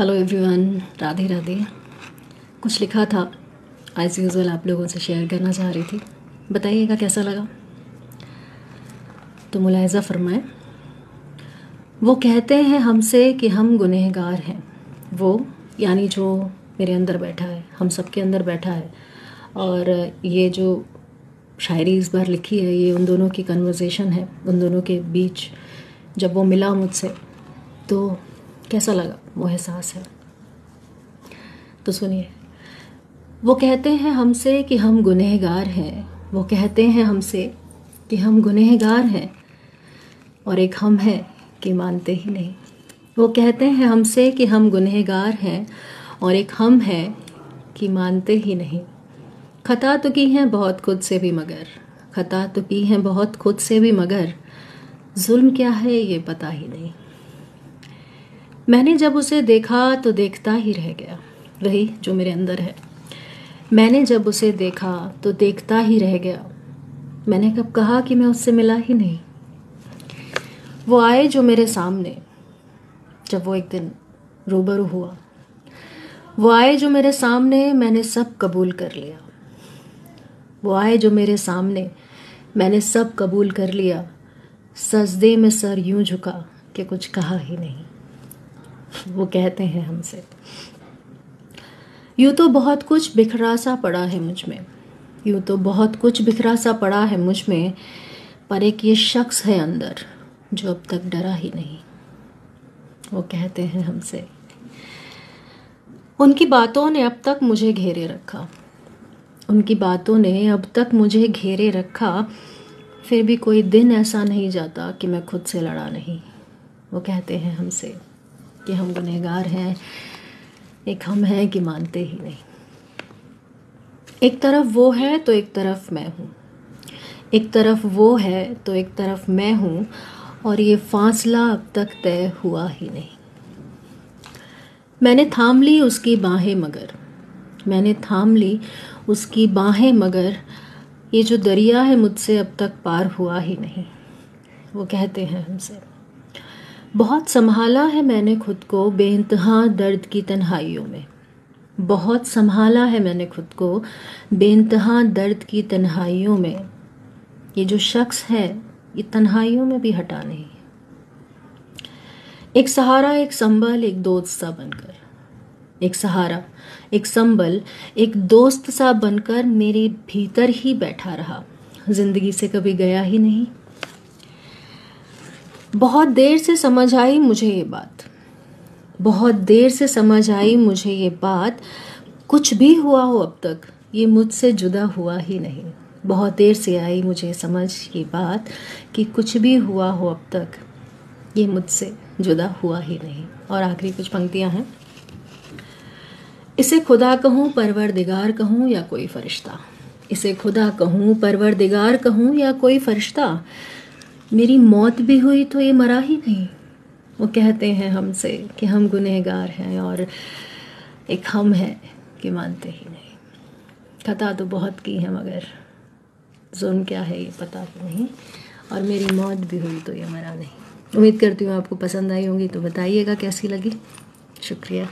Hello everyone, Radhe Radhe. कुछ लिखा था एज यूजुअल, आप लोगों से शेयर करना चाह रही थी। बताइएगा कैसा लगा। तो मुलाहिज़ा फरमाएं। वो कहते हैं हमसे कि हम गुनहगार हैं। वो यानी जो मेरे अंदर बैठा है, हम सब के अंदर बैठा है। और ये जो शायरी इस बार लिखी है, ये उन दोनों की कन्वर्सेशन है, उन दोनों के बीच जब वो मिला मुझसे तो कैसा लगा, वो एहसास है। तो सुनिए। वो कहते हैं हमसे कि हम गुनहगार हैं। वो कहते हैं हमसे कि हम गुनहगार हैं, और एक हम हैं कि मानते ही नहीं। वो कहते हैं हमसे कि हम गुनहगार हैं, और एक हम हैं कि मानते ही नहीं। खता तो की हैं बहुत खुद से भी मगर, खता तो की हैं बहुत खुद से भी मगर, जुल्म क्या है ये पता ही नहीं। मैंने जब उसे देखा तो देखता ही रह गया, वही जो मेरे अंदर है। मैंने जब उसे देखा तो देखता ही रह गया। मैंने कब कहा कि मैं उससे मिला ही नहीं। वो आए जो मेरे सामने, जब वो एक दिन रूबरू हुआ। वो आए जो मेरे सामने, मैंने सब कबूल कर लिया। वो आए जो मेरे सामने, मैंने सब कबूल कर लिया। सजदे में सर यूं झुका कि कुछ कहा ही नहीं। वो कहते हैं हमसे। यूँ तो बहुत कुछ बिखरा सा पड़ा है मुझ में, यूँ तो बहुत कुछ बिखरा सा पड़ा है मुझ में, पर एक ये शख्स है अंदर जो अब तक डरा ही नहीं। वो कहते हैं हमसे। उनकी बातों ने अब तक मुझे घेरे रखा, उनकी बातों ने अब तक मुझे घेरे रखा, फिर भी कोई दिन ऐसा नहीं जाता कि मैं खुद से लड़ा नहीं। वो कहते हैं हमसे कि हम गुनहगार हैं, एक हम हैं कि मानते ही नहीं। एक तरफ वो है तो एक तरफ मैं हूँ, एक तरफ वो है तो एक तरफ मैं हूँ, और ये फासला अब तक तय हुआ ही नहीं। मैंने थाम ली उसकी बाहें मगर, मैंने थाम ली उसकी बाहें मगर, ये जो दरिया है मुझसे अब तक पार हुआ ही नहीं। वो कहते हैं हमसे। बहुत संभाला है मैंने खुद को बेइंतहा दर्द की तन्हाइयों में, बहुत संभाला है मैंने खुद को बेइंतहा दर्द की तन्हाइयों में। ये जो शख्स है ये तन्हाइयों में भी हटा नहीं। एक सहारा एक संबल एक दोस्त सा बनकर, एक सहारा एक संबल एक दोस्त सा बनकर मेरे भीतर ही बैठा रहा, जिंदगी से कभी गया ही नहीं। बहुत देर से समझ आई मुझे ये बात, बहुत देर से समझ आई मुझे ये बात, कुछ भी हुआ हो अब तक ये मुझसे जुदा हुआ ही नहीं। बहुत देर से आई मुझे समझ ये बात कि कुछ भी हुआ हो अब तक ये मुझसे जुदा हुआ ही नहीं। और आखिरी कुछ पंक्तियां हैं। इसे खुदा कहूँ परवरदिगार कहूँ या कोई फरिश्ता, इसे खुदा कहूँ परवरदिगार कहूँ या कोई फरिश्ता, मेरी मौत भी हुई तो ये मरा ही नहीं। वो कहते हैं हमसे कि हम गुनहगार हैं, और एक हम हैं कि मानते ही नहीं। खता तो बहुत की है मगर जुल्म क्या है ये पता ही नहीं, और मेरी मौत भी हुई तो ये मरा नहीं। उम्मीद करती हूँ आपको पसंद आई होंगी, तो बताइएगा कैसी लगी। शुक्रिया।